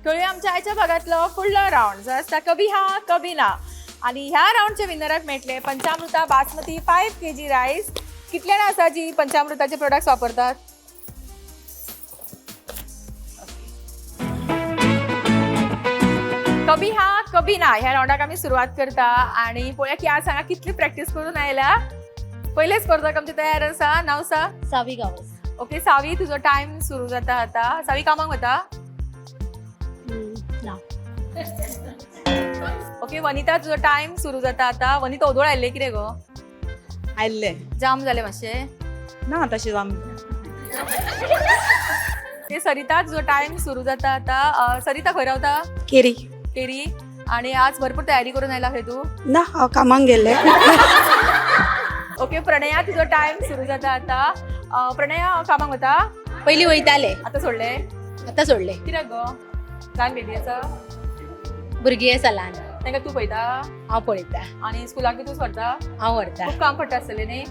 खेळूया आमच्या आयच्या भागातलं फुडलं राऊंड जो असता कभी हा कभी ना. आणि ह्या राऊंडचे विनराक मेळटले पंचामृता बासमती 5 kg राईस. कितल्या ना आसा जी पंचामृताचे प्रोडक्ट्स वापरतात? कभी हा कभी ना ह्या राऊंडाक आम्ही सुरुवात करता आणि पळया की आज सांगा कितली प्रॅक्टिस करून आयला. पहिले स्पर्धक आमची तयार आसा. नाव सा? सावी गावस. ओके सावी, तुझो टाइम सुरू जाता आता. सावी कामाक वता? ना. ओके वनिता, तुझो टाइम सुरू जाता आता. वनिता ओदोळ आयले कितें गो? आयल्ले जाम जाले मातशे. ना तशें जाम. ते सरिता, तुझो टाइम सुरू जाता आता. सरिता खंय रावता? केरी केरी. आणि आज भरपूर तयारी करून आयला खंय तू? ना हांव कामाक गेल्ले. ओके प्रणया, तुझो टाइम सुरू जाता आता. प्रणया कामाक वता? पयलीं वयताले, आता सोडले? आतां सोडले. कित्याक गो? ल्हान बेबी आसा? भुरगीं आसा ल्हान, तांकां तू पळयता हांव पळयता, आणि स्कुलाक बी तूच व्हरता? हांव व्हरता. खूप काम पडटा आसतलें न्ही?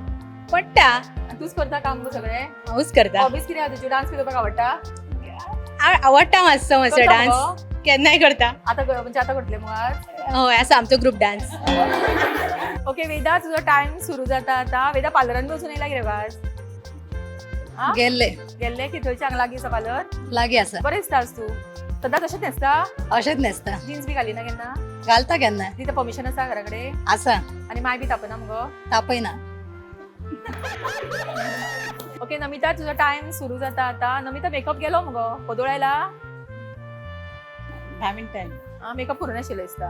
पडटा, आणि तूच करता काम गो सगळें? हांवूच करता. हॉबीज कितें आहा तुजी? डान्स बी करपाक आवडटा? आवडटा मातसो मातसो करता डान्स. मगो? केन्नाय करता. म्हणजे आता करतले मग आज? हय, आसा आमचो ग्रुप डान्स. ओके वेदा, तुझो टाइम सुरू जाता आता. वेदा पार्लरान वचून येयला कितें गो आज? आ? गेल्ले गेल्ले की थंय चांगला लागीं आसा पार्लर? लागीं आसा. बरें दिसता आज तू. सदां तशेंच न्हेसता? अशेंच न्हेसता. जीन्स बी घालिना केन्ना? घालता केन्नाय. तिथं परमिशन आसा घरा कडेन? आसा, आणि माय बी तापना मगो? तापयना. ओके नमिता, तुझो टाइम सुरू जाता आता. नमिता मेकअप गेलो मगो? कोदोळ आयला? 10 मिनटां. मेकअप करून आशिल्लो दिसता.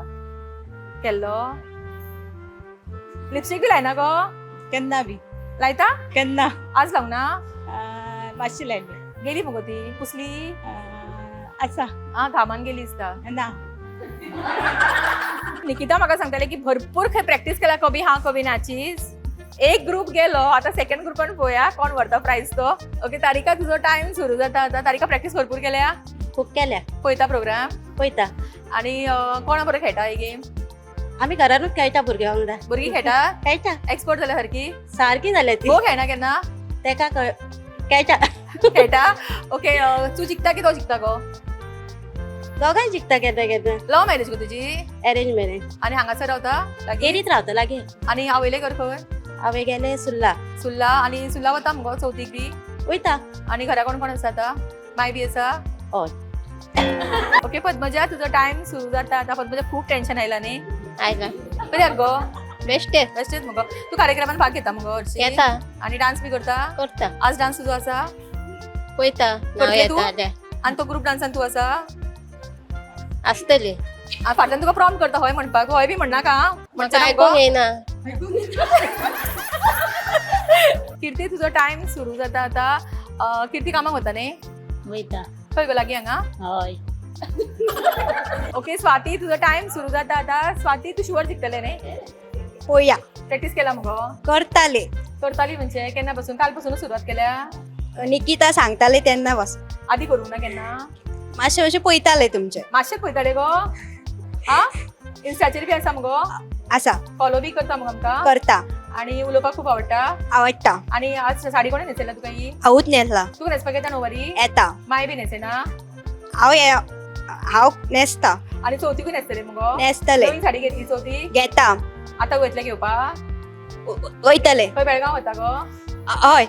केल्लो? लिपस्टिक बी लायना गो? केन्ना बी लायता? केन्ना आज लावना? मातशी लायली. गेली मगो ती? पुसली? आसा घामान गेली दिसता. ना. निकिता म्हाका सांगताले की भरपूर खंय प्रॅक्टिस केला कभी हा कभी नाची. एक ग्रुप गेलो, आता सेकंड ग्रुपान पळोवया कोण व्हरता प्राइज तो. ओके तारिका, तुझो टाइम सुरू जाता आता. तारिका प्रॅक्टिस भरपूर केल्या? खूब केल्या. पळयता प्रोग्राम? पळयता. आणि कोणा बरोबर खेळटा ही गेम? आमी घरानूच खेळटा भुरग्यां वांगडा. भुरगीं खेळटा? खेळटा एक्सपर्ट जाल्या सारकी? सारकी जाल्या ती. गो खेळना केन्ना? तेका खेळटा. खेळटा? ओके तू जिखता की तो जिखता गो? दोगांय जिखता केन्ना केन्ना. लव मॅरेज गो तुजी? Arrange marriage. आणि हांगासर रावता लागीं? केरीत रावता लागीं. आणि आवयले घर खंय? हांवें गेले सुल्ला. सुल्ला. आणि सुल्ला वता मगो चवथीक बी? वयता. आणि घरा कोण कोण आसा आता? माय बी आसा? हय. ओके पद्मजा, तुझो टाइम सुरू जाता आता. पद्मजा खूप टेन्शन आयला न्ही? आयला कित्याक गो? बेश्टे बेश्टेच मगो. तू कार्यक्रमान भाग घेता मगो हरशी? येता. आणि डान्स बी करता? करता. आज डान्स तुजो आसा? पळयता. नाव करतले तू? येता. आणि तो ग्रुप डान्सान तू आसा? आसतली. फाटल्यान तुका प्रॉम करता हय म्हणपाक? हय बी म्हणना का? म्हाका आयकूंक येना. कीर्ती, तुजो टाइम सुरू जाता आता. कीर्ती कामाक वता न्ही? वयता. खंय गो लागीं हांगा? हय. ओके स्वाती, तुजो टाइम सुरू जाता आता. स्वाती, तू शुअर जिखतले न्ही? पळया प्रॅक्टिस केला मगो? करताले. करताली म्हणजे केन्ना पासून? काल पासूनच सुरवात केल्या? निकिता सांगताले तेन्ना बस आधी करूंक ना केन्ना? मातशें अशें पळयताले तुमचे. मातशें पळयताले गो? हा इन्स्टाचेर बी आसा मगो? आसा फॉलो बी करता मग आमकां? करता. आणि उलोवपाक खूप आवडटा? आवडटा. आणि आज साडी कोणी न्हेसयला तुका ही? हांवूच न्हेसला. तू न्हेसपाक येता णववारी? येता. माय बी न्हेसयना? हांव न्हेसता. आणि चवथीकूय न्हेसतले मगो? न्हेसतले. नवीन साडी घेतली चवथी? घेता. आता वयतले घेवपाक? वयतले. खंय बेळगांव वता गो? हय.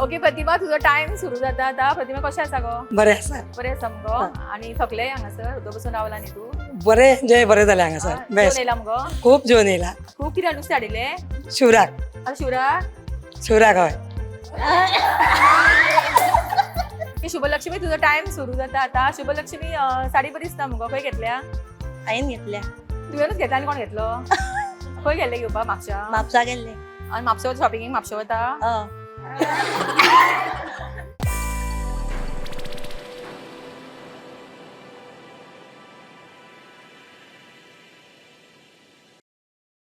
ओके प्रतिभा, तुजो टाइम सुरू जाता आता. प्रतिभा कशें आसा गो? बरें आसा. बरें आसा मगो. आणि थकले हांगासर उदो बसून रावला न्ही तू? बरें जय बरें जालें हांगासर. जेवण बेस्ट. येयला मगो? खूब जेवण येयला. खूप कितें नुस्तें हाडिल्ले? शिवराक. आता शिवराक? शिवराक हय. शुभलक्ष्मी, तुजो टाइम सुरू जाता आता. शुभलक्ष्मी साडी बरी दिसता मगो. खंय घेतल्या? हांवें घेतल्या. तुवेंच घेतला आनी कोण घेतलो? खंय गेल्ले घेवपाक? म्हापशा? म्हापसा गेल्ले. आणि म्हापशा शॉपिंगीक म्हापशा वता?